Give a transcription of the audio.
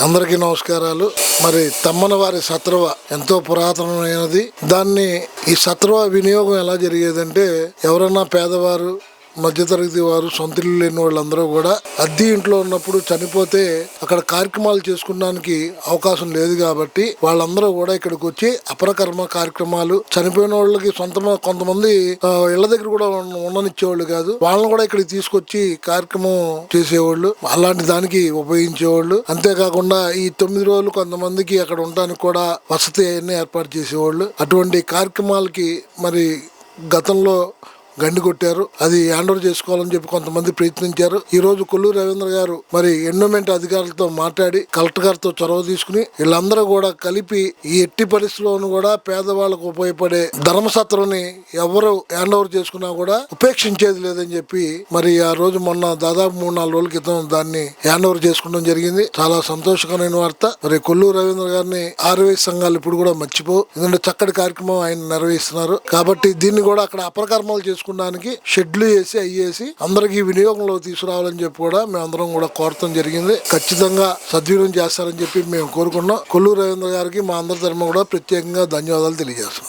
అందరికీ నమస్కారాలు. మరి తమ్మనవారి సత్రవ ఎంతో పురాతనమైనది. దాన్ని ఈ సత్రవ వినియోగం ఎలా జరిగేదంటే, ఎవరన్నా పేదవారు, మధ్యతరగతి వారు, సొంత ఇల్లు లేని వాళ్ళందరూ కూడా అద్దె ఇంట్లో ఉన్నప్పుడు చనిపోతే అక్కడ కార్యక్రమాలు చేసుకోవడానికి అవకాశం లేదు కాబట్టి వాళ్ళందరూ కూడా ఇక్కడికి వచ్చి అపరకర్మ కార్యక్రమాలు, చనిపోయిన వాళ్ళకి కొంతమంది ఇళ్ల దగ్గర కూడా ఉండనిచ్చేవాళ్ళు కాదు, వాళ్ళని కూడా ఇక్కడికి తీసుకొచ్చి కార్యక్రమం చేసేవాళ్ళు, అలాంటి దానికి ఉపయోగించేవాళ్ళు. అంతేకాకుండా ఈ 9 రోజులు కొంతమందికి అక్కడ ఉండడానికి కూడా వసతి అన్ని ఏర్పాటు చేసేవాళ్ళు. అటువంటి కార్యక్రమాలకి మరి గతంలో గండి కొట్టారు. అది హ్యాండ్ ఓవర్ చేసుకోవాలని చెప్పి కొంతమంది ప్రయత్నించారు. ఈ రోజు కొల్లూరు రవీంద్ర గారు మరి ఎండోమెంట్ అధికారులతో మాట్లాడి కలెక్టర్ గారితో చొరవ తీసుకుని వీళ్ళందరూ కూడా కలిపి ఈ ఎట్టి పరిస్థితుల్లోనూ కూడా పేదవాళ్ళకు ఉపయోగపడే ధర్మసత్రాన్ని ఎవరు హ్యాండ్ ఓవర్ చేసుకున్నా కూడా ఉపేక్షించేది లేదని చెప్పి మరి ఆ రోజు మొన్న దాదాపు 3-4 రోజుల క్రితం దాన్ని హ్యాండ్ ఓవర్ చేసుకోవడం జరిగింది. చాలా సంతోషకరమైన వార్త. మరి కొల్లూరు రవీంద్ర గారిని ఆర్వైస్ సంఘాలు ఇప్పుడు కూడా మర్చిపో, ఎందుకంటే చక్కటి కార్యక్రమం ఆయన నిర్వహిస్తున్నారు కాబట్టి దీన్ని కూడా అక్కడ అపరకర్మలు చేసుకుని షెడ్లు వేసి అయ్యేసి అందరికి వినియోగంలో తీసుకురావాలని చెప్పి కూడా మేమందరం కూడా కోరటం జరిగింది. ఖచ్చితంగా సద్వినియోగం చేస్తారని చెప్పి మేము కోరుకున్నాం. కొల్లూరు రవీంద్ర గారికి మా అందరి తరఫున కూడా ప్రత్యేకంగా ధన్యవాదాలు తెలియజేస్తున్నాం.